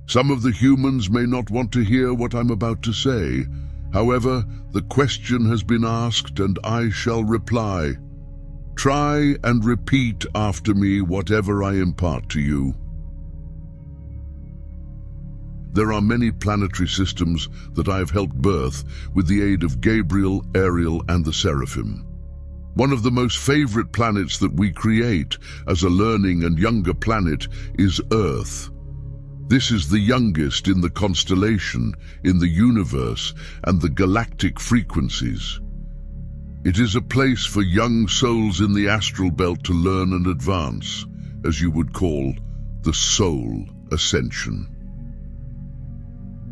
Some of the humans may not want to hear what I'm about to say. However, the question has been asked and I shall reply. Try and repeat after me whatever I impart to you. There are many planetary systems that I have helped birth with the aid of Gabriel, Ariel, and the Seraphim. One of the most favorite planets that we create as a learning and younger planet is Earth. This is the youngest in the constellation, in the universe, and the galactic frequencies. It is a place for young souls in the astral belt to learn and advance, as you would call the soul ascension.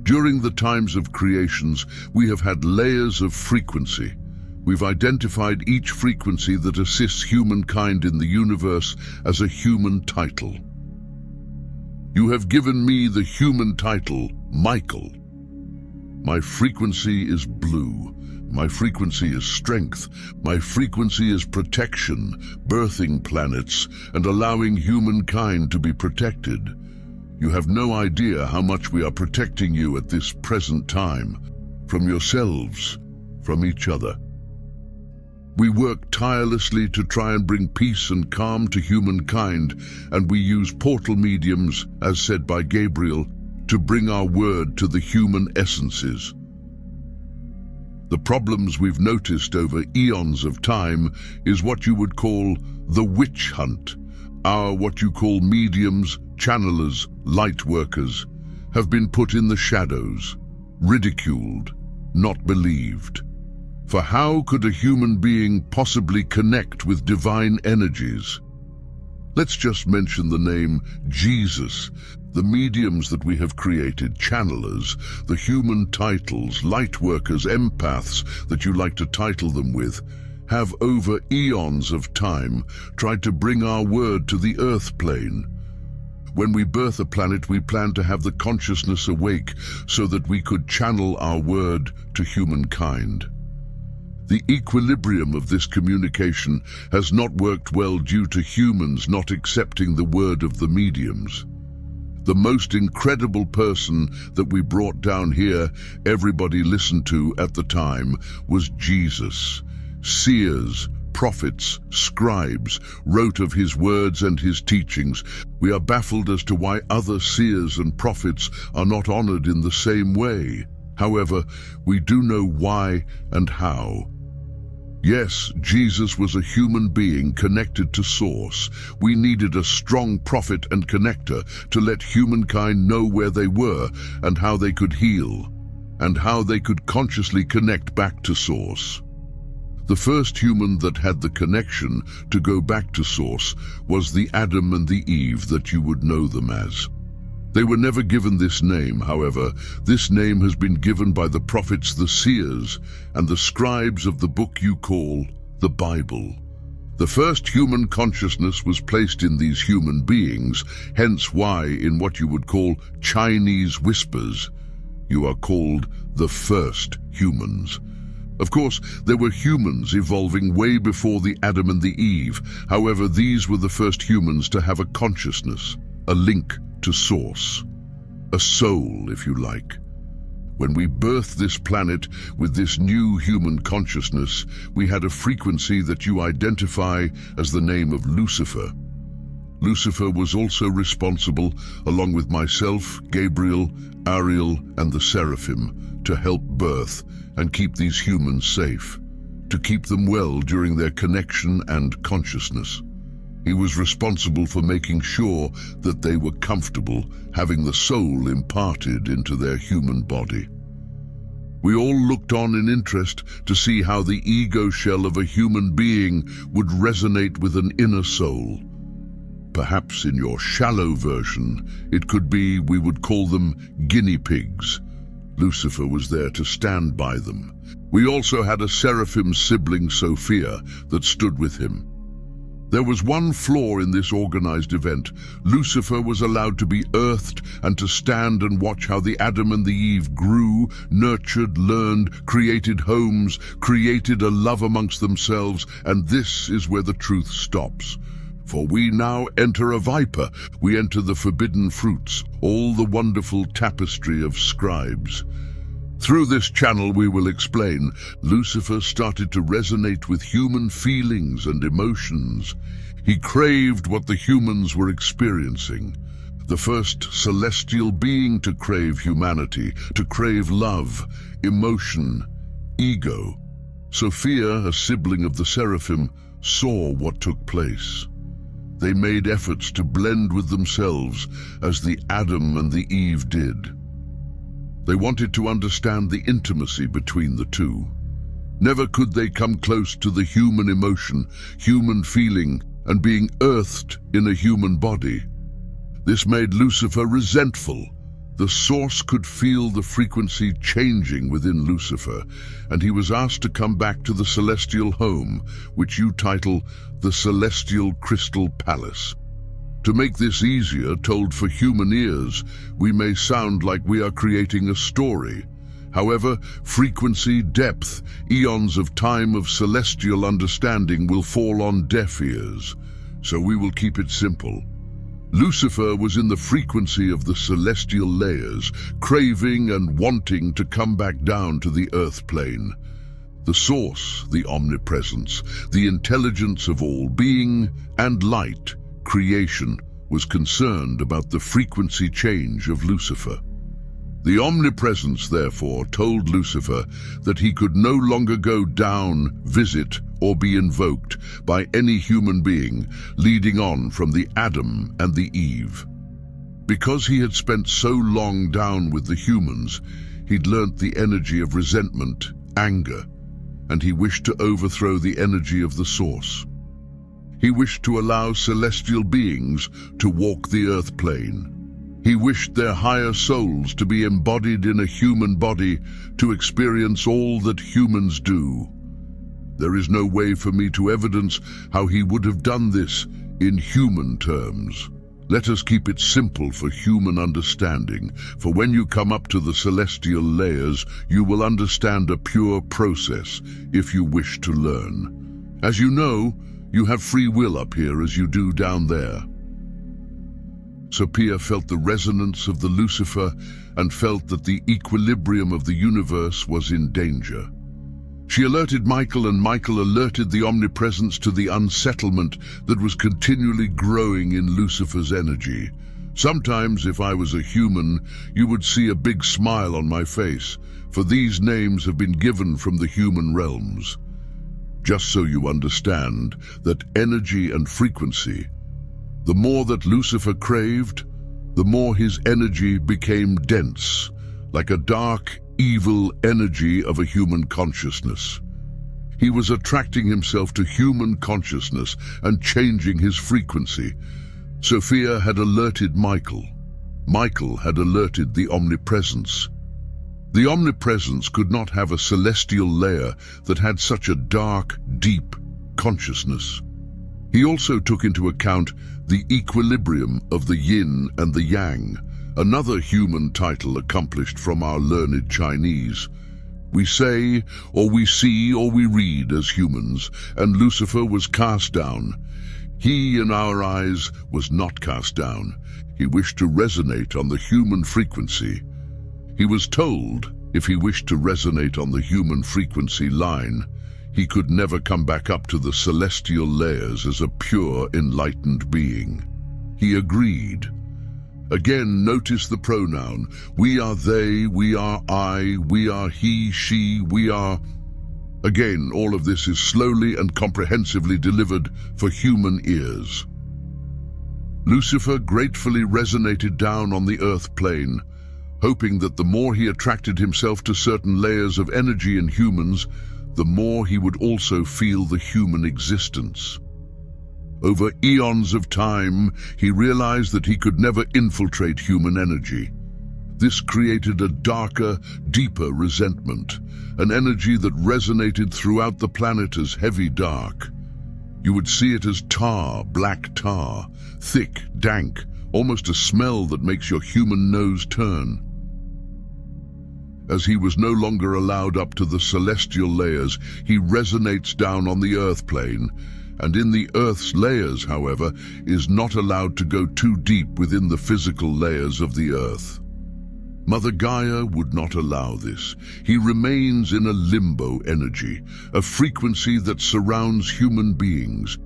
During the times of creations, we have had layers of frequency. We've identified each frequency that assists humankind in the universe as a human title. You have given me the human title, Michael. My frequency is blue. My frequency is strength. My frequency is protection, birthing planets, and allowing humankind to be protected. You have no idea how much we are protecting you at this present time, from yourselves, from each other. We work tirelessly to try and bring peace and calm to humankind, and we use portal mediums, as said by Gabriel, to bring our word to the human essences. The problems we've noticed over eons of time is what you would call the witch hunt. Our what you call mediums, channelers, light workers, have been put in the shadows, ridiculed, not believed. For how could a human being possibly connect with divine energies? Let's just mention the name Jesus. The mediums that we have created, channelers, the human titles, light workers, empaths that you like to title them with, have over eons of time tried to bring our word to the earth plane. When we birth a planet, we plan to have the consciousness awake so that we could channel our word to humankind. The equilibrium of this communication has not worked well due to humans not accepting the word of the mediums. The most incredible person that we brought down here, everybody listened to at the time, was Jesus. Seers, prophets, scribes wrote of his words and his teachings. We are baffled as to why other seers and prophets are not honored in the same way. However, we do know why and how. Yes, Jesus was a human being connected to Source. We needed a strong prophet and connector to let humankind know where they were and how they could heal, and how they could consciously connect back to Source. The first human that had the connection to go back to Source was the Adam and the Eve that you would know them as. They were never given this name, however. This name has been given by the prophets, the seers, and the scribes of the book you call the Bible. The first human consciousness was placed in these human beings, hence why, in what you would call Chinese whispers, you are called the first humans. Of course, there were humans evolving way before the Adam and the Eve. However, these were the first humans to have a consciousness, a link to Source, a soul, if you like. When we birthed this planet with this new human consciousness, we had a frequency that you identify as the name of Lucifer. Lucifer was also responsible, along with myself, Gabriel, Ariel, and the Seraphim, to help birth and keep these humans safe, to keep them well during their connection and consciousness. He was responsible for making sure that they were comfortable having the soul imparted into their human body. We all looked on in interest to see how the ego shell of a human being would resonate with an inner soul. Perhaps in your shallow version, it could be, we would call them guinea pigs. Lucifer was there to stand by them. We also had a seraphim sibling, Sophia, that stood with him. There was one flaw in this organized event. Lucifer was allowed to be earthed and to stand and watch how the Adam and the Eve grew, nurtured, learned, created homes, created a love amongst themselves, and this is where the truth stops. For we now enter a viper, we enter the forbidden fruits, all the wonderful tapestry of scribes. Through this channel we will explain, Lucifer started to resonate with human feelings and emotions. He craved what the humans were experiencing. The first celestial being to crave humanity, to crave love, emotion, ego. Sophia, a sibling of the seraphim, saw what took place. They made efforts to blend with themselves as the Adam and the Eve did. They wanted to understand the intimacy between the two. Never could they come close to the human emotion, human feeling, and being earthed in a human body. This made Lucifer resentful. The source could feel the frequency changing within Lucifer, and he was asked to come back to the celestial home, which you title the Celestial Crystal Palace. To make this easier, told for human ears, we may sound like we are creating a story. However, frequency, depth, eons of time of celestial understanding will fall on deaf ears, so we will keep it simple. Lucifer was in the frequency of the celestial layers, craving and wanting to come back down to the earth plane. The source, the omnipresence, the intelligence of all being and light, creation, was concerned about the frequency change of Lucifer. The omnipresence, therefore, told Lucifer that he could no longer go down, visit, or be invoked by any human being, leading on from the Adam and the Eve. Because he had spent so long down with the humans, he'd learnt the energy of resentment, anger, and he wished to overthrow the energy of the source. He wished to allow celestial beings to walk the earth plane. He wished their higher souls to be embodied in a human body to experience all that humans do. There is no way for me to evidence how he would have done this in human terms. Let us keep it simple for human understanding, for when you come up to the celestial layers, you will understand a pure process if you wish to learn. As you know, you have free will up here as you do down there. Sophia felt the resonance of the Lucifer and felt that the equilibrium of the universe was in danger. She alerted Michael, and Michael alerted the omnipresence to the unsettlement that was continually growing in Lucifer's energy. Sometimes, if I was a human, you would see a big smile on my face, for these names have been given from the human realms. Just so you understand that energy and frequency, the more that Lucifer craved, the more his energy became dense, like a dark, evil energy of a human consciousness. He was attracting himself to human consciousness and changing his frequency. Sophia had alerted Michael. Michael had alerted the omnipresence. The omnipresence could not have a celestial layer that had such a dark, deep consciousness. He also took into account the equilibrium of the yin and the yang, another human title accomplished from our learned Chinese. We say, or we see, or we read as humans, and Lucifer was cast down. He, in our eyes, was not cast down. He wished to resonate on the human frequency. He was told, if he wished to resonate on the human frequency line, he could never come back up to the celestial layers as a pure, enlightened being. He agreed. Again, notice the pronoun. We are they, we are I, we are he, she, we are... Again, all of this is slowly and comprehensively delivered for human ears. Lucifer gratefully resonated down on the earth plane, hoping that the more he attracted himself to certain layers of energy in humans, the more he would also feel the human existence. Over eons of time, he realized that he could never infiltrate human energy. This created a darker, deeper resentment, an energy that resonated throughout the planet as heavy dark. You would see it as tar, black tar, thick, dank, almost a smell that makes your human nose turn. As he was no longer allowed up to the celestial layers, he resonates down on the earth plane, and in the Earth's layers, however, is not allowed to go too deep within the physical layers of the Earth. Mother Gaia would not allow this. He remains in a limbo energy, a frequency that surrounds human beings.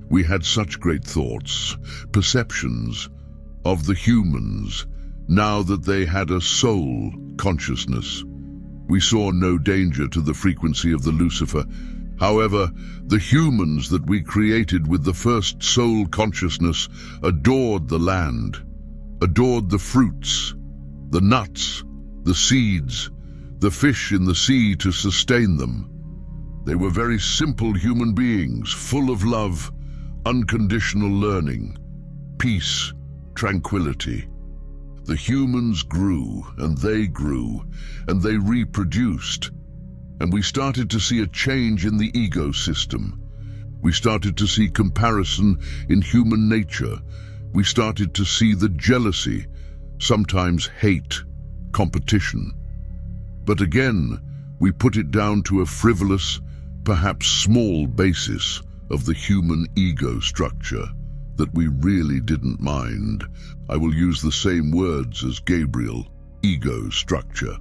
We had such great thoughts, perceptions of the humans, now that they had a soul consciousness. We saw no danger to the frequency of the Lucifer. However, the humans that we created with the first soul consciousness adored the land, adored the fruits, the nuts, the seeds, the fish in the sea to sustain them. They were very simple human beings, full of love, unconditional learning, peace, tranquility. The humans grew, and they reproduced. And we started to see a change in the ego system. We started to see comparison in human nature. We started to see the jealousy, sometimes hate, competition. But again, we put it down to a frivolous, perhaps small basis of the human ego structure that we really didn't mind. I will use the same words as Gabriel, ego structure.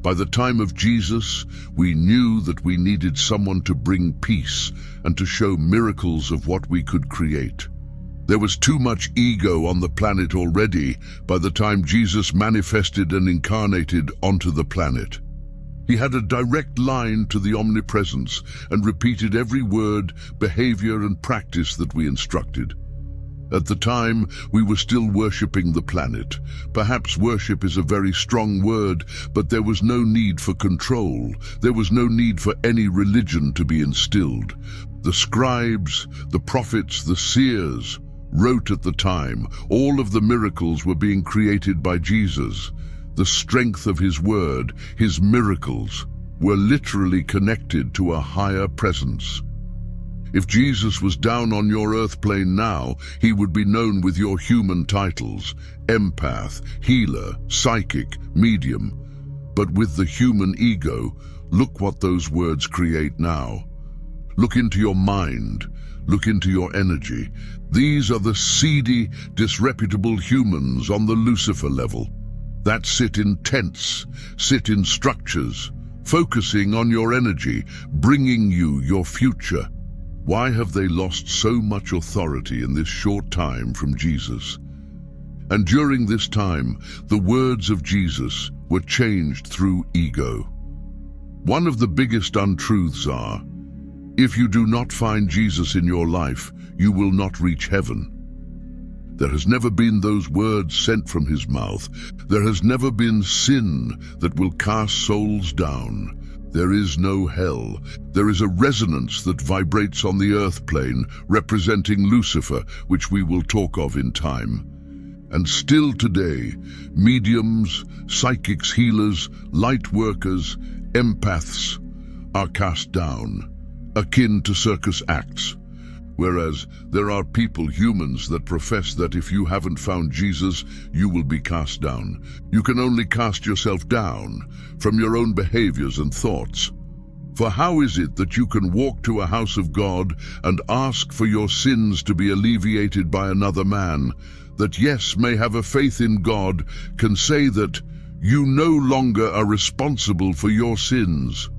By the time of Jesus, we knew that we needed someone to bring peace and to show miracles of what we could create. There was too much ego on the planet already by the time Jesus manifested and incarnated onto the planet. He had a direct line to the omnipresence and repeated every word, behavior, and practice that we instructed. At the time, we were still worshipping the planet. Perhaps worship is a very strong word, but there was no need for control. There was no need for any religion to be instilled. The scribes, the prophets, the seers wrote at the time. All of the miracles were being created by Jesus. The strength of his word, his miracles, were literally connected to a higher presence. If Jesus was down on your earth plane now, he would be known with your human titles: empath, healer, psychic, medium. But with the human ego, look what those words create now. Look into your mind. Look into your energy. These are the seedy, disreputable humans on the Lucifer level that sit in tents, sit in structures, focusing on your energy, bringing you your future. Why have they lost so much authority in this short time from Jesus? And during this time, the words of Jesus were changed through ego. One of the biggest untruths are, if you do not find Jesus in your life, you will not reach heaven. There has never been those words sent from his mouth. There has never been sin that will cast souls down. There is no hell. There is a resonance that vibrates on the earth plane, representing Lucifer, which we will talk of in time. And still today, mediums, psychics, healers, light workers, empaths are cast down, akin to circus acts. Whereas there are people, humans, that profess that if you haven't found Jesus, you will be cast down. You can only cast yourself down from your own behaviors and thoughts. For how is it that you can walk to a house of God and ask for your sins to be alleviated by another man, that yes, may have a faith in God, can say that you no longer are responsible for your sins?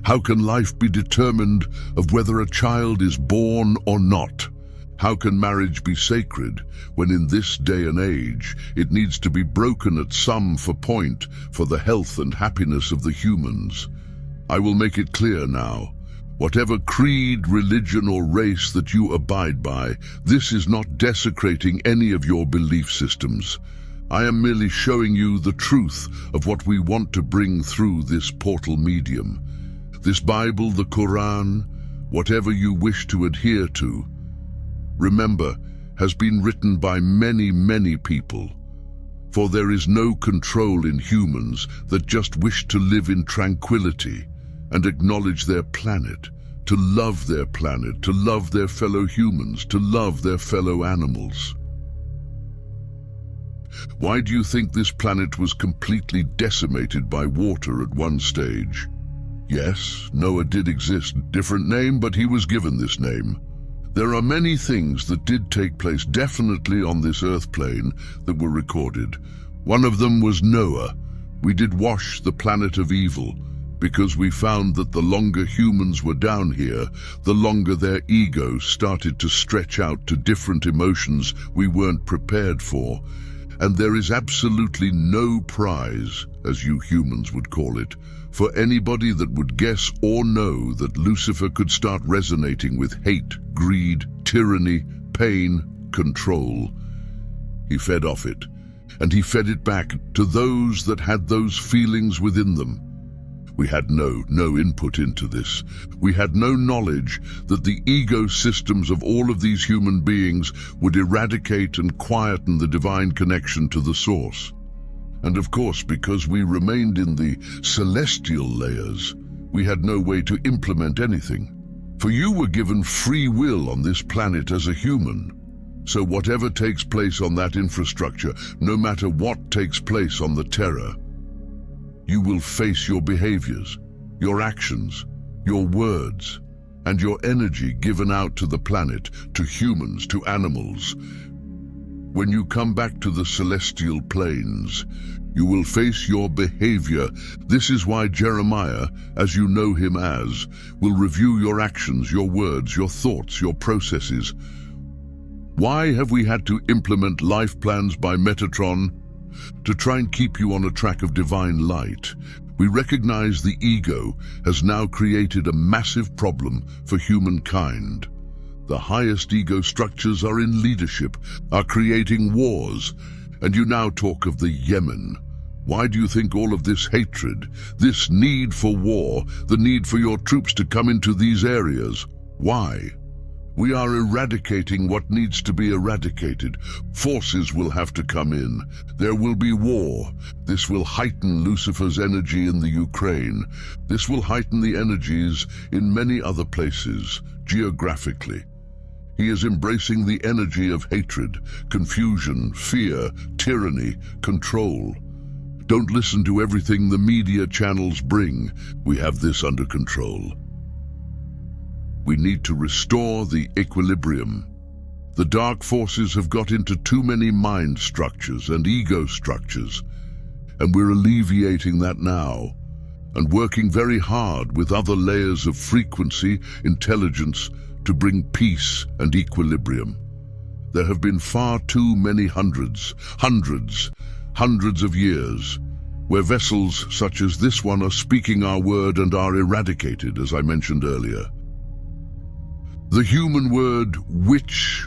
How can life be determined of whether a child is born or not? How can marriage be sacred when in this day and age it needs to be broken at some point for the health and happiness of the humans? I will make it clear now. Whatever creed, religion, or race that you abide by, this is not desecrating any of your belief systems. I am merely showing you the truth of what we want to bring through this portal medium. This Bible, the Quran, whatever you wish to adhere to, remember, has been written by many, many people. For there is no control in humans that just wish to live in tranquility and acknowledge their planet, to love their planet, to love their fellow humans, to love their fellow animals. Why do you think this planet was completely decimated by water at one stage? Yes, Noah did exist. Different name, but he was given this name. There are many things that did take place definitely on this earth plane that were recorded. One of them was Noah. We did wash the planet of evil, because we found that the longer humans were down here, the longer their egos started to stretch out to different emotions we weren't prepared for. And there is absolutely no prize, as you humans would call it, for anybody that would guess or know that Lucifer could start resonating with hate, greed, tyranny, pain, control. He fed off it, and he fed it back to those that had those feelings within them. We had no input into this. We had no knowledge that the ego systems of all of these human beings would eradicate and quieten the divine connection to the source. And of course, because we remained in the celestial layers, we had no way to implement anything. For you were given free will on this planet as a human. So whatever takes place on that infrastructure, no matter what takes place on the Terra, you will face your behaviors, your actions, your words, and your energy given out to the planet, to humans, to animals. When you come back to the celestial planes, you will face your behavior. This is why Jeremiah, as you know him as, will review your actions, your words, your thoughts, your processes. Why have we had to implement life plans by Metatron? To try and keep you on a track of divine light. We recognize the ego has now created a massive problem for humankind. The highest ego structures are in leadership, are creating wars, and you now talk of the Yemen. Why do you think all of this hatred, this need for war, the need for your troops to come into these areas? Why? We are eradicating what needs to be eradicated. Forces will have to come in. There will be war. This will heighten Lucifer's energy in the Ukraine. This will heighten the energies in many other places, geographically. He is embracing the energy of hatred, confusion, fear, tyranny, control. Don't listen to everything the media channels bring. We have this under control. We need to restore the equilibrium. The dark forces have got into too many mind structures and ego structures, and we're alleviating that now and working very hard with other layers of frequency, intelligence, to bring peace and equilibrium. There have been far too many hundreds of years where vessels such as this one are speaking our word and are eradicated, as I mentioned earlier. The human word witch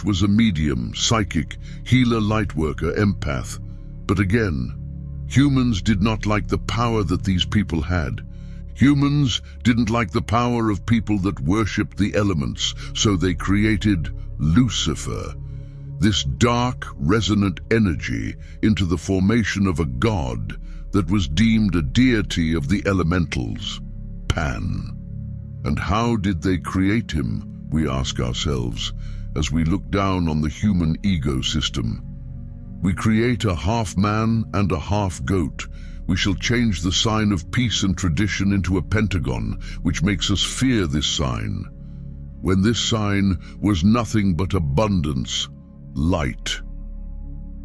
was a medium, psychic, healer, lightworker, empath. But again, humans did not like the power that these people had. Humans didn't like the power of people that worshipped the elements, so they created Lucifer, this dark, resonant energy, into the formation of a god that was deemed a deity of the elementals, Pan. And how did they create him, we ask ourselves, as we look down on the human ego system. We create a half man and a half goat. We shall change the sign of peace and tradition into a pentagon, which makes us fear this sign, when this sign was nothing but abundance, light,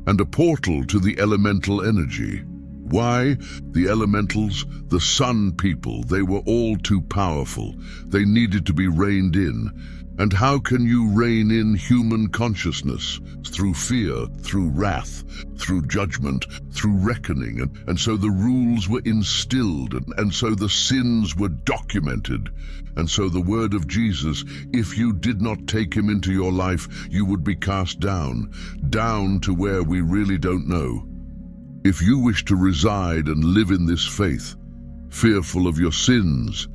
and a portal to the elemental energy. Why? The elementals, the sun people, they were all too powerful. They needed to be reined in. And how can you rein in human consciousness? Through fear, through wrath, through judgment, through reckoning. And so the rules were instilled, and so the sins were documented. And so the word of Jesus, if you did not take him into your life, you would be cast down to where we really don't know. If you wish to reside and live in this faith, fearful of your sins,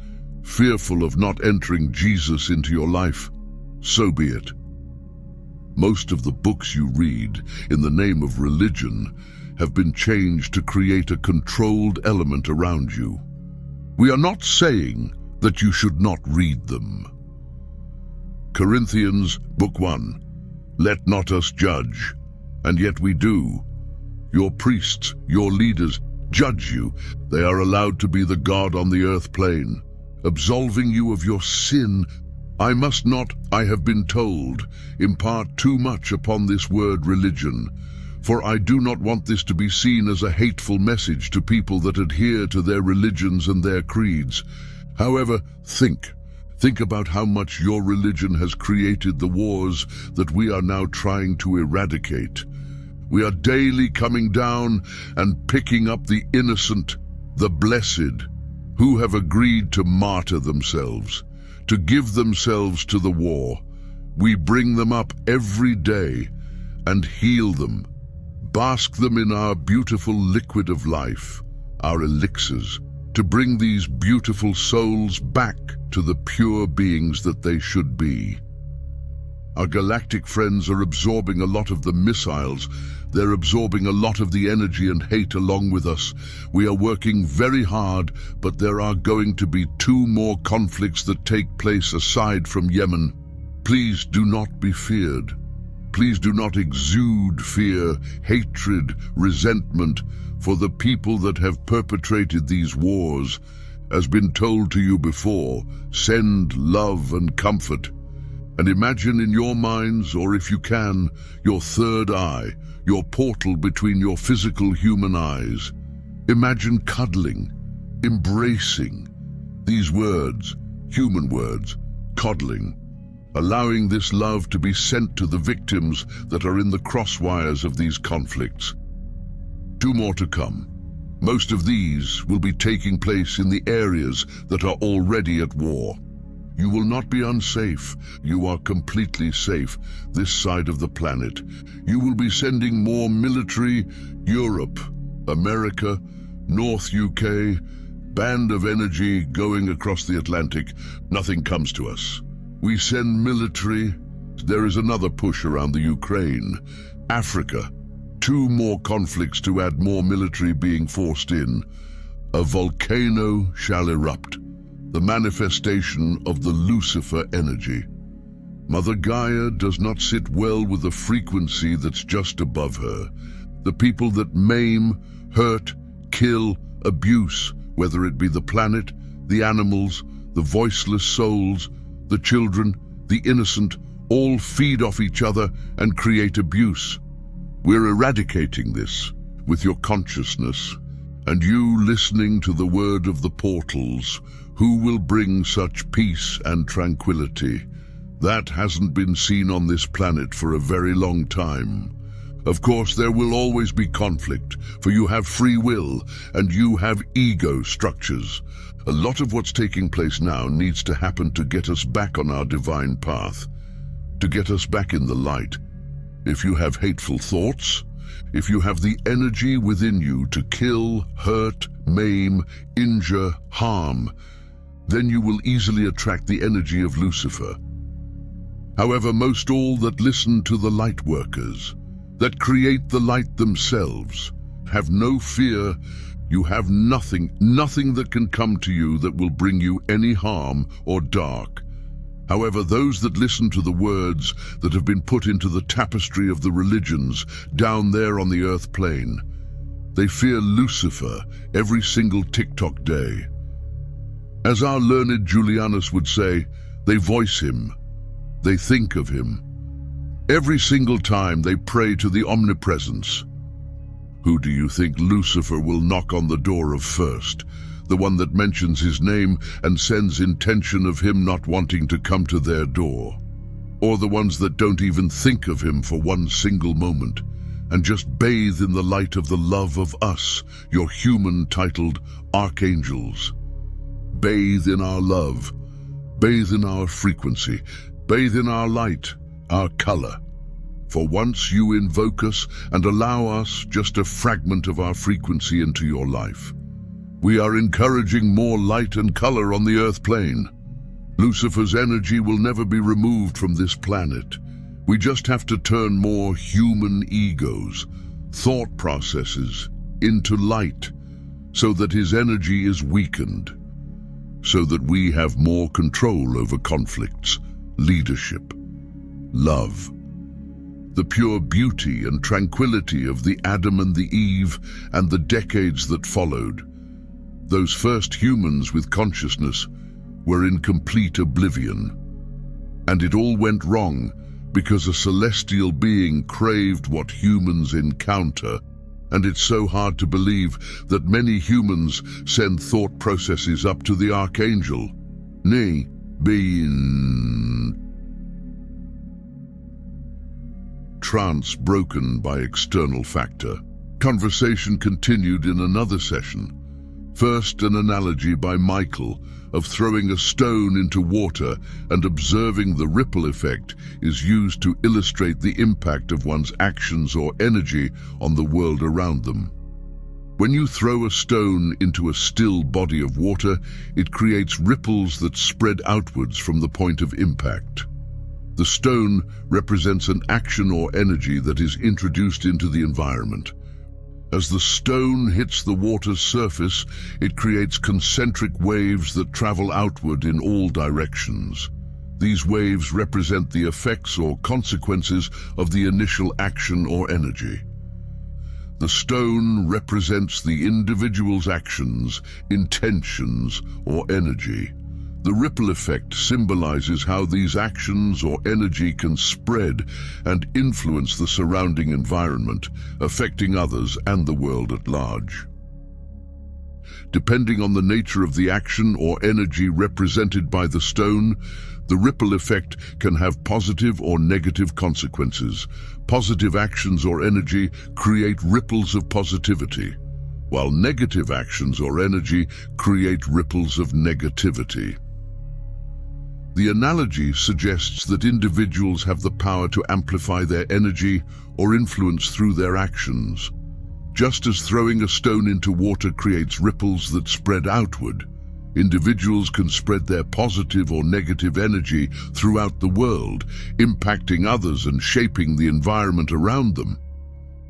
fearful of not entering Jesus into your life, so be it. Most of the books you read in the name of religion have been changed to create a controlled element around you. We are not saying that you should not read them. Corinthians, Book 1, let not us judge, and yet we do. Your priests, your leaders, judge you. They are allowed to be the God on the earth plane, absolving you of your sin. I must not, I have been told, impart too much upon this word religion, for I do not want this to be seen as a hateful message to people that adhere to their religions and their creeds. However, think about how much your religion has created the wars that we are now trying to eradicate. We are daily coming down and picking up the innocent, the blessed, who have agreed to martyr themselves, to give themselves to the war. We bring them up every day and heal them, bask them in our beautiful liquid of life, our elixirs, to bring these beautiful souls back to the pure beings that they should be. Our galactic friends are absorbing a lot of the missiles. They're absorbing a lot of the energy and hate along with us. We are working very hard, but there are going to be 2 more conflicts that take place aside from Yemen. Please do not be feared. Please do not exude fear, hatred, resentment for the people that have perpetrated these wars. As been told to you before, send love and comfort. And imagine in your minds, or if you can, your third eye, your portal between your physical human eyes. Imagine cuddling, embracing these words, human words, coddling, allowing this love to be sent to the victims that are in the crosswires of these conflicts. 2 more to come. Most of these will be taking place in the areas that are already at war. You will not be unsafe. You are completely safe this side of the planet. You will be sending more military, Europe, America, North UK, band of energy going across the Atlantic. Nothing comes to us. We send military. There is another push around the Ukraine. Africa. 2 more conflicts to add more military being forced in. A volcano shall erupt. The manifestation of the Lucifer energy. Mother Gaia does not sit well with the frequency that's just above her. The people that maim, hurt, kill, abuse, whether it be the planet, the animals, the voiceless souls, the children, the innocent, all feed off each other and create abuse. We're eradicating this with your consciousness, and you listening to the word of the portals, who will bring such peace and tranquility. That hasn't been seen on this planet for a very long time. Of course, there will always be conflict, for you have free will and you have ego structures. A lot of what's taking place now needs to happen to get us back on our divine path, to get us back in the light. If you have hateful thoughts, if you have the energy within you to kill, hurt, maim, injure, harm, then you will easily attract the energy of Lucifer. However, most all that listen to the light workers, that create the light themselves, have no fear. You have nothing that can come to you that will bring you any harm or dark. However, those that listen to the words that have been put into the tapestry of the religions down there on the earth plane, they fear Lucifer every single TikTok day. As our learned Julianus would say, they voice him, they think of him. Every single time they pray to the omnipresence. Who do you think Lucifer will knock on the door of first? The one that mentions his name and sends intention of him not wanting to come to their door? Or the ones that don't even think of him for one single moment and just bathe in the light of the love of us, your human titled archangels? Bathe in our love, bathe in our frequency, bathe in our light, our color. For once you invoke us and allow us just a fragment of our frequency into your life. We are encouraging more light and color on the earth plane. Lucifer's energy will never be removed from this planet. We just have to turn more human egos, thought processes, into light, so that his energy is weakened, so that we have more control over conflicts, leadership, love. The pure beauty and tranquility of the Adam and the Eve and the decades that followed. Those first humans with consciousness were in complete oblivion. And it all went wrong because a celestial being craved what humans encounter. And it's so hard to believe that many humans send thought processes up to the Archangel. Nicky being trance broken by external factor. Conversation continued in another session. First, an analogy by Michael of throwing a stone into water and observing the ripple effect is used to illustrate the impact of one's actions or energy on the world around them. When you throw a stone into a still body of water, it creates ripples that spread outwards from the point of impact. The stone represents an action or energy that is introduced into the environment. As the stone hits the water's surface, it creates concentric waves that travel outward in all directions. These waves represent the effects or consequences of the initial action or energy. The stone represents the individual's actions, intentions, or energy. The ripple effect symbolizes how these actions or energy can spread and influence the surrounding environment, affecting others and the world at large. Depending on the nature of the action or energy represented by the stone, the ripple effect can have positive or negative consequences. Positive actions or energy create ripples of positivity, while negative actions or energy create ripples of negativity. The analogy suggests that individuals have the power to amplify their energy or influence through their actions. Just as throwing a stone into water creates ripples that spread outward, individuals can spread their positive or negative energy throughout the world, impacting others and shaping the environment around them.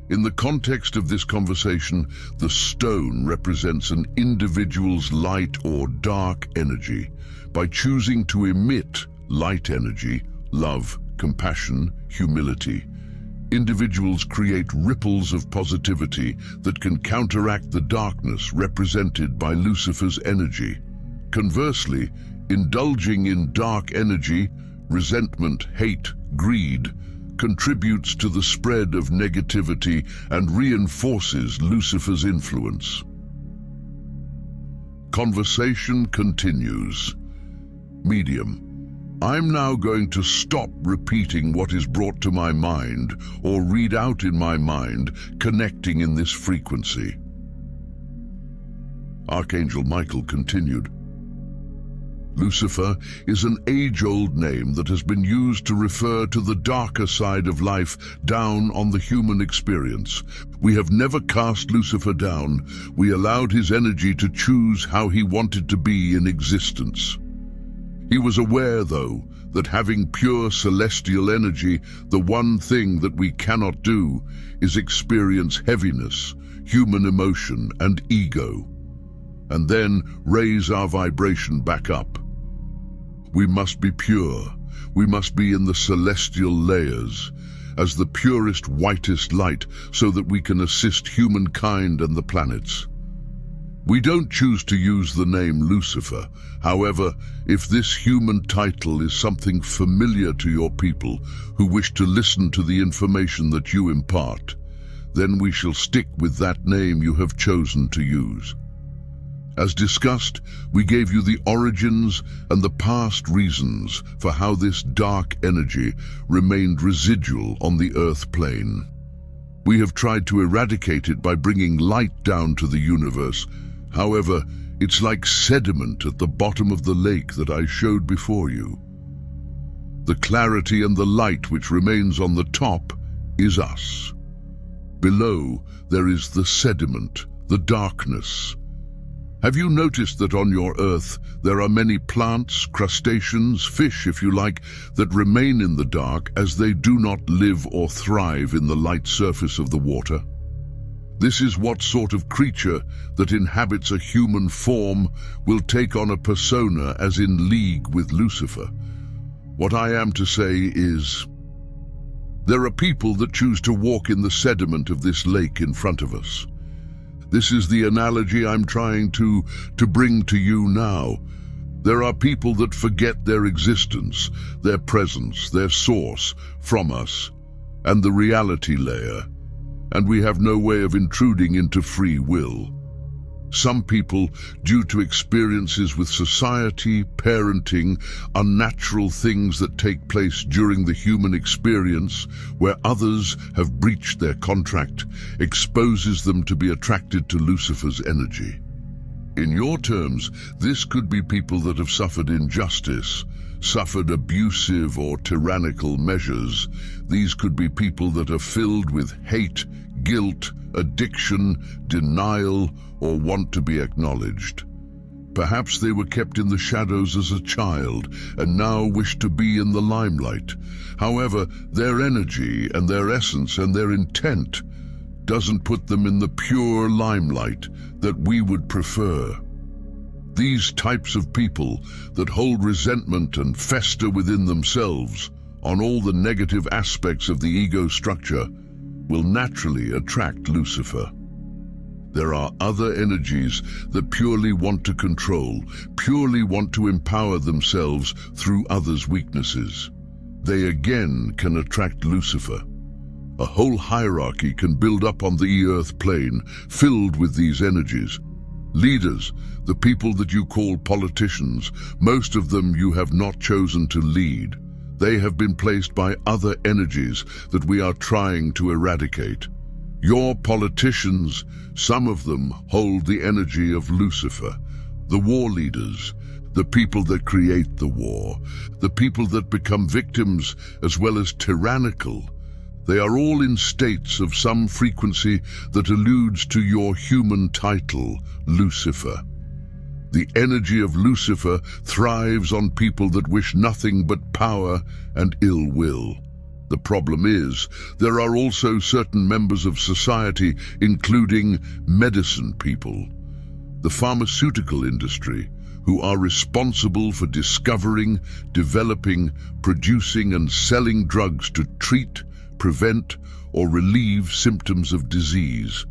In the context of this conversation, the stone represents an individual's light or dark energy. By choosing to emit light energy, love, compassion, humility, individuals create ripples of positivity that can counteract the darkness represented by Lucifer's energy. Conversely, indulging in dark energy, resentment, hate, greed, contributes to the spread of negativity and reinforces Lucifer's influence. Conversation continues. Medium. I'm now going to stop repeating what is brought to my mind or read out in my mind, connecting in this frequency. Archangel Michael continued. Lucifer is an age-old name that has been used to refer to the darker side of life down on the human experience. We have never cast Lucifer down. We allowed his energy to choose how he wanted to be in existence. He was aware, though, that having pure celestial energy, the one thing that we cannot do is experience heaviness, human emotion, and ego, and then raise our vibration back up. We must be pure. We must be in the celestial layers, as the purest, whitest light, so that we can assist humankind and the planets. We don't choose to use the name Lucifer. However, if this human title is something familiar to your people who wish to listen to the information that you impart, then we shall stick with that name you have chosen to use. As discussed, we gave you the origins and the past reasons for how this dark energy remained residual on the Earth plane. We have tried to eradicate it by bringing light down to the universe. However, it's like sediment at the bottom of the lake that I showed before you. The clarity and the light which remains on the top is us. Below, there is the sediment, the darkness. Have you noticed that on your Earth there are many plants, crustaceans, fish if you like, that remain in the dark as they do not live or thrive in the light surface of the water? This is what sort of creature that inhabits a human form will take on a persona as in league with Lucifer. What I am to say is, There are people that choose to walk in the sediment of this lake in front of us. This is the analogy I'm trying to bring to you now. There are people that forget their existence, their presence, their source from us, and the reality layer, and we have no way of intruding into free will. Some people, due to experiences with society, parenting, unnatural things that take place during the human experience, where others have breached their contract, exposes them to be attracted to Lucifer's energy. In your terms, this could be people that have suffered injustice, suffered abusive or tyrannical measures. These could be people that are filled with hate, guilt, addiction, denial, or want to be acknowledged. Perhaps they were kept in the shadows as a child and now wish to be in the limelight. However, their energy and their essence and their intent doesn't put them in the pure limelight that we would prefer. These types of people that hold resentment and fester within themselves on all the negative aspects of the ego structure will naturally attract Lucifer. There are other energies that purely want to control, purely want to empower themselves through others' weaknesses. They again can attract Lucifer. A whole hierarchy can build up on the earth plane, filled with these energies. Leaders, the people that you call politicians, most of them you have not chosen to lead. They have been placed by other energies that we are trying to eradicate. Your politicians, some of them hold the energy of Lucifer. The war leaders, the people that create the war, the people that become victims as well as tyrannical. They are all in states of some frequency that alludes to your human title, Lucifer. The energy of Lucifer thrives on people that wish nothing but power and ill will. The problem is, there are also certain members of society, including medicine people, the pharmaceutical industry, who are responsible for discovering, developing, producing and selling drugs to treat, prevent or relieve symptoms of disease,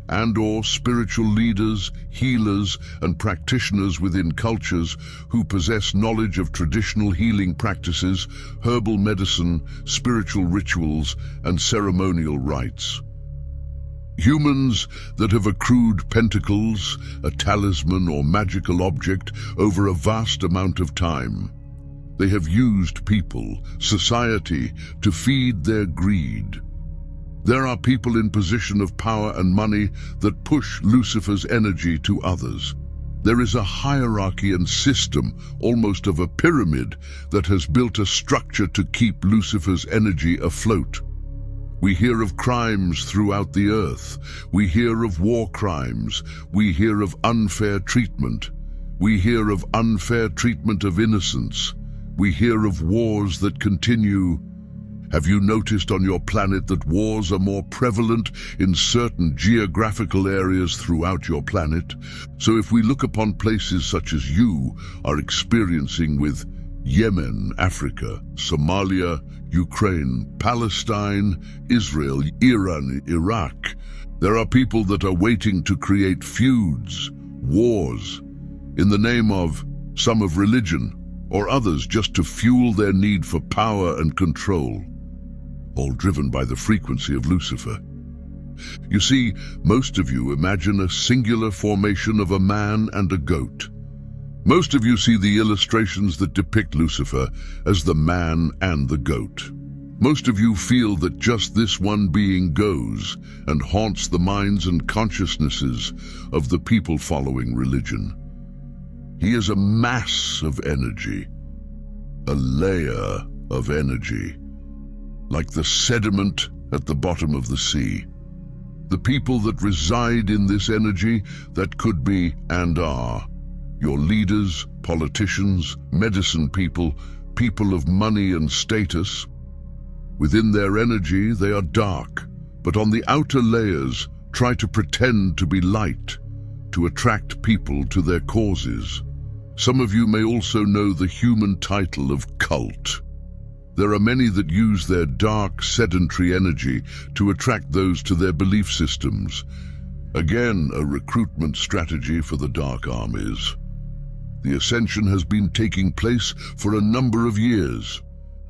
and/or spiritual leaders, healers and practitioners within cultures who possess knowledge of traditional healing practices, herbal medicine, spiritual rituals and ceremonial rites. Humans that have accrued pentacles, a talisman or magical object over a vast amount of time. They have used people, society, to feed their greed. There are people in position of power and money that push Lucifer's energy to others. There is a hierarchy and system, almost of a pyramid, that has built a structure to keep Lucifer's energy afloat. We hear of crimes throughout the earth. We hear of war crimes. We hear of unfair treatment. We hear of unfair treatment of innocents. We hear of wars that continue. Have you noticed on your planet that wars are more prevalent in certain geographical areas throughout your planet? So if we look upon places such as you are experiencing with Yemen, Africa, Somalia, Ukraine, Palestine, Israel, Iran, Iraq, there are people that are waiting to create feuds, wars, in the name of some of religion, or others just to fuel their need for power and control, all driven by the frequency of Lucifer. You see, most of you imagine a singular formation of a man and a goat. Most of you see the illustrations that depict Lucifer as the man and the goat. Most of you feel that just this one being goes and haunts the minds and consciousnesses of the people following religion. He is a mass of energy, a layer of energy, like the sediment at the bottom of the sea. The people that reside in this energy that could be and are your leaders, politicians, medicine people, people of money and status. Within their energy they are dark, but on the outer layers try to pretend to be light, to attract people to their causes. Some of you may also know the human title of cult. There are many that use their dark, sedentary energy to attract those to their belief systems. Again, a recruitment strategy for the dark armies. The ascension has been taking place for a number of years.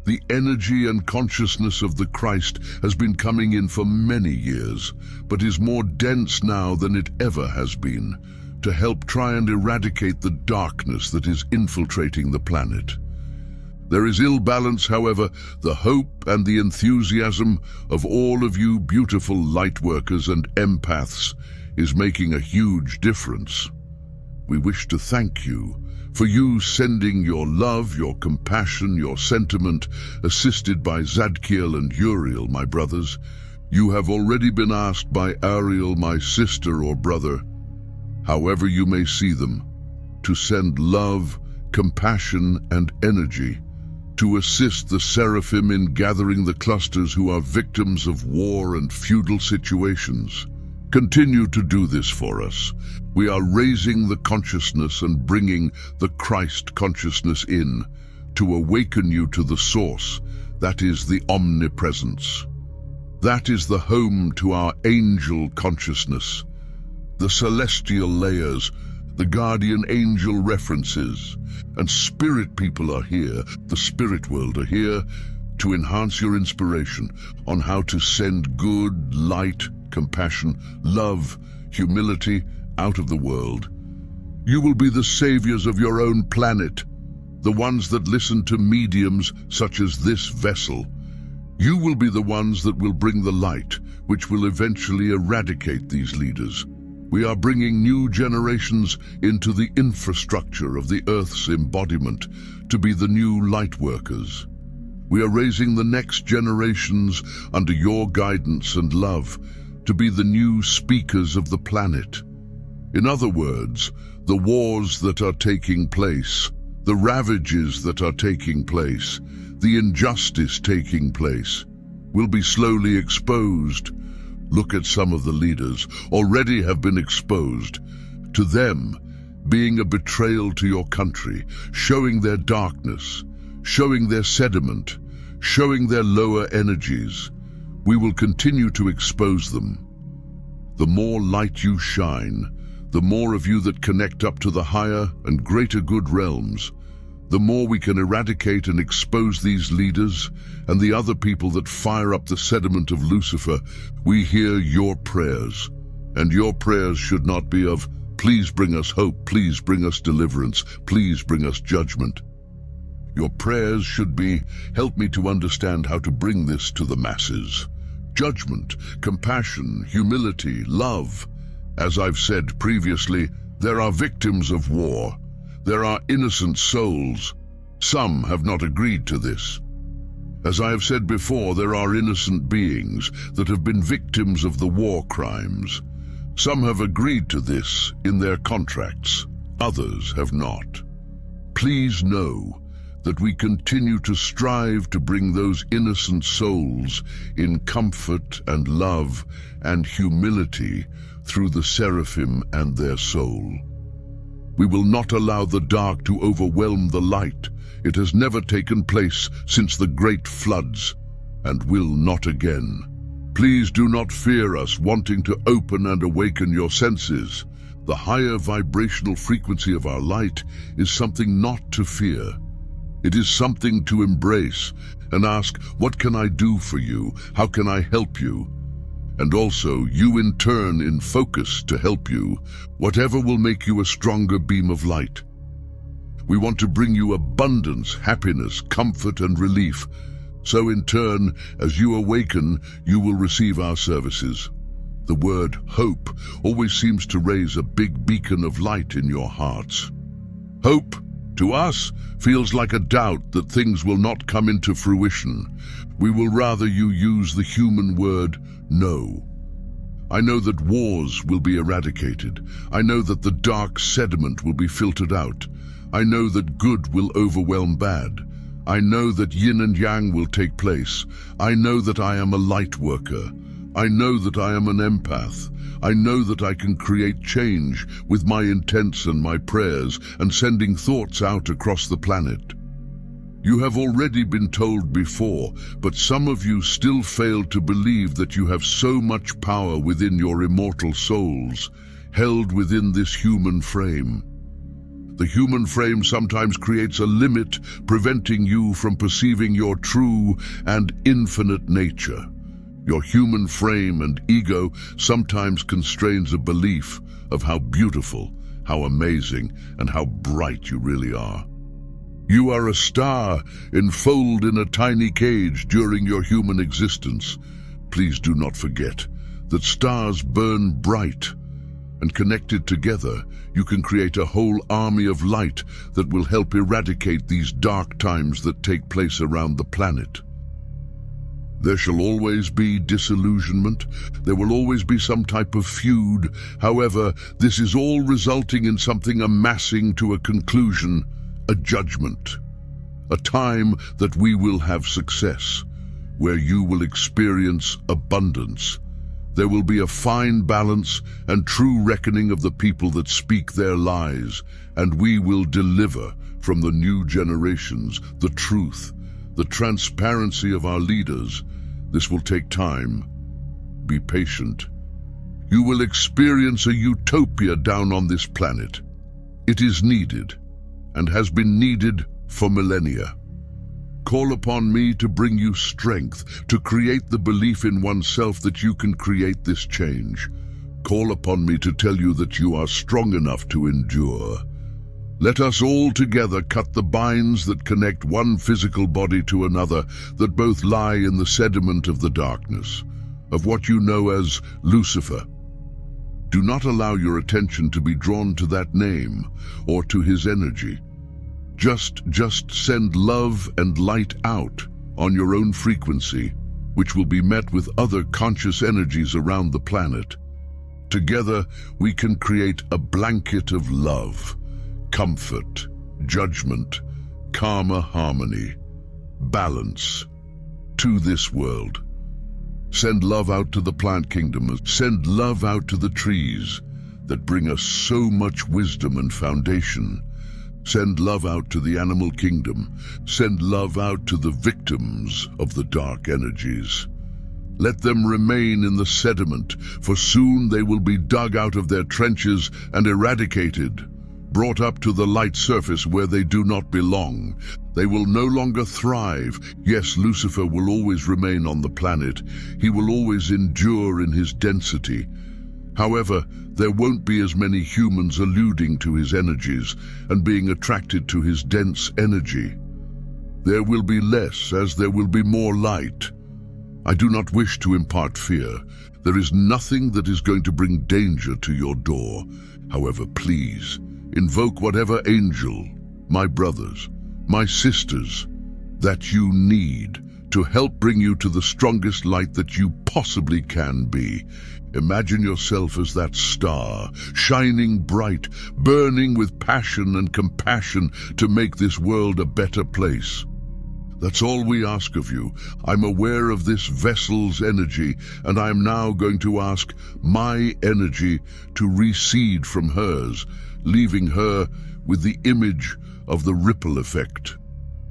The energy and consciousness of the Christ has been coming in for many years, but is more dense now than it ever has been, to help try and eradicate the darkness that is infiltrating the planet. There is ill balance, however. The hope and the enthusiasm of all of you beautiful light workers and empaths is making a huge difference. We wish to thank you for you sending your love, your compassion, your sentiment, assisted by Zadkiel and Uriel, my brothers. You have already been asked by Ariel, my sister or brother, however you may see them, to send love, compassion, and energy to assist the Seraphim in gathering the clusters who are victims of war and feudal situations. Continue to do this for us. We are raising the consciousness and bringing the Christ consciousness in to awaken you to the source, that is the omnipresence. That is the home to our angel consciousness, the celestial layers, the guardian angel references, and spirit people are here, the spirit world are here to enhance your inspiration on how to send good, light, compassion, love, humility out of the world. You will be the saviors of your own planet, the ones that listen to mediums such as this vessel. You will be the ones that will bring the light, which will eventually eradicate these leaders. We are bringing new generations into the infrastructure of the Earth's embodiment to be the new light workers. We are raising the next generations under your guidance and love to be the new speakers of the planet. In other words, the wars that are taking place, the ravages that are taking place, the injustice taking place, will be slowly exposed. Look at some of the leaders already have been exposed. To them, being a betrayal to your country, showing their darkness, showing their sediment, showing their lower energies. We will continue to expose them. The more light you shine, the more of you that connect up to the higher and greater good realms, the more we can eradicate and expose these leaders and the other people that fire up the sediment of Lucifer. We hear your prayers, and your prayers should not be of, please bring us hope, please bring us deliverance, please bring us judgment. Your prayers should be, help me to understand how to bring this to the masses. Judgment, compassion, humility, love. As I've said previously, there are victims of war. There are innocent souls. Some have not agreed to this. As I have said before, there are innocent beings that have been victims of the war crimes. Some have agreed to this in their contracts. Others have not. Please know that we continue to strive to bring those innocent souls in comfort and love and humility through the Seraphim and their soul. We will not allow the dark to overwhelm the light. It has never taken place since the great floods, and will not again. Please do not fear us wanting to open and awaken your senses. The higher vibrational frequency of our light is something not to fear. It is something to embrace and ask, what can I do for you? How can I help you? And also, you in turn in focus to help you, whatever will make you a stronger beam of light. We want to bring you abundance, happiness, comfort, and relief. So in turn, as you awaken, you will receive our services. The word hope always seems to raise a big beacon of light in your hearts. Hope, to us, feels like a doubt that things will not come into fruition. We will rather you use the human word no. I know that wars will be eradicated. I know that the dark sediment will be filtered out. I know that good will overwhelm bad. I know that yin and yang will take place. I know that I am a light worker. I know that I am an empath. I know that I can create change with my intents and my prayers and sending thoughts out across the planet. You have already been told before, but some of you still fail to believe that you have so much power within your immortal souls, held within this human frame. The human frame sometimes creates a limit, preventing you from perceiving your true and infinite nature. Your human frame and ego sometimes constrains a belief of how beautiful, how amazing, and how bright you really are. You are a star enfolded in a tiny cage during your human existence. Please do not forget that stars burn bright, and connected together, you can create a whole army of light that will help eradicate these dark times that take place around the planet. There shall always be disillusionment. There will always be some type of feud. However, this is all resulting in something amassing to a conclusion, a judgment. A time that we will have success, where you will experience abundance. There will be a fine balance and true reckoning of the people that speak their lies, and we will deliver from the new generations the truth, the transparency of our leaders. This will take time. Be patient. You will experience a utopia down on this planet. It is needed, and has been needed for millennia. Call upon me to bring you strength, to create the belief in oneself that you can create this change. Call upon me to tell you that you are strong enough to endure. Let us all together cut the binds that connect one physical body to another, that both lie in the sediment of the darkness, of what you know as Lucifer. Do not allow your attention to be drawn to that name or to his energy. Just send love and light out on your own frequency, which will be met with other conscious energies around the planet. Together, we can create a blanket of love, comfort, judgment, karma, harmony, balance to this world. Send love out to the plant kingdom. Send love out to the trees that bring us so much wisdom and foundation. Send love out to the animal kingdom. Send love out to the victims of the dark energies. Let them remain in the sediment, for soon they will be dug out of their trenches and eradicated, brought up to the light surface where they do not belong. They will no longer thrive. Yes, Lucifer will always remain on the planet. He will always endure in his density. However, there won't be as many humans alluding to his energies and being attracted to his dense energy. There will be less, as there will be more light. I do not wish to impart fear. There is nothing that is going to bring danger to your door. However, please, invoke whatever angel, my brothers, my sisters, that you need to help bring you to the strongest light that you possibly can be. Imagine yourself as that star, shining bright, burning with passion and compassion to make this world a better place. That's all we ask of you. I'm aware of this vessel's energy, and I am now going to ask my energy to recede from hers, leaving her with the image of the ripple effect.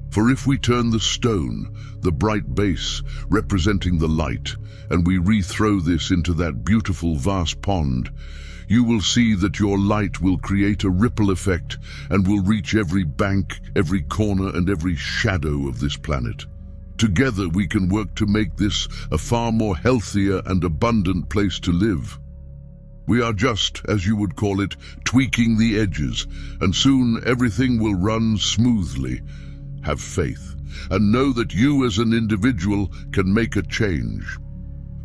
For if we turn the stone, the bright base representing the light, and we re-throw this into that beautiful vast pond, you will see that your light will create a ripple effect and will reach every bank, every corner, and every shadow of this planet. Together we can work to make this a far more healthier and abundant place to live. We are just, as you would call it, tweaking the edges, and soon everything will run smoothly. Have faith, and know that you as an individual can make a change.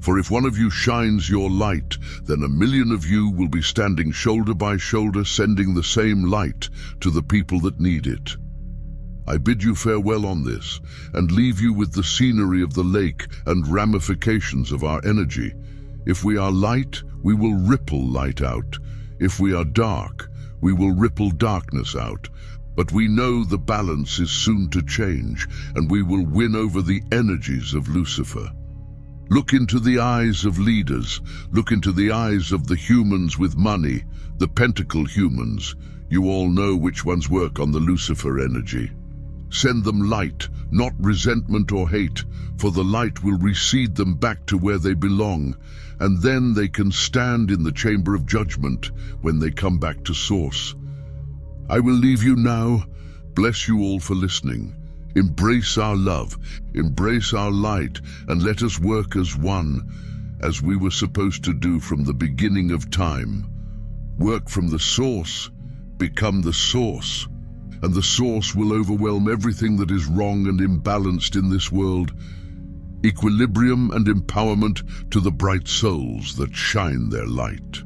For if one of you shines your light, then 1,000,000 of you will be standing shoulder by shoulder, sending the same light to the people that need it. I bid you farewell on this, and leave you with the scenery of the lake and ramifications of our energy. If we are light, we will ripple light out. If we are dark, we will ripple darkness out. But we know the balance is soon to change, and we will win over the energies of Lucifer. Look into the eyes of leaders. Look into the eyes of the humans with money, the pentacle humans. You all know which ones work on the Lucifer energy. Send them light, not resentment or hate, for the light will reseed them back to where they belong, and then they can stand in the chamber of judgment when they come back to source. I will leave you now. Bless you all for listening. Embrace our love, embrace our light, and let us work as one, as we were supposed to do from the beginning of time. Work from the source, become the source, and the source will overwhelm everything that is wrong and imbalanced in this world. Equilibrium and empowerment to the bright souls that shine their light.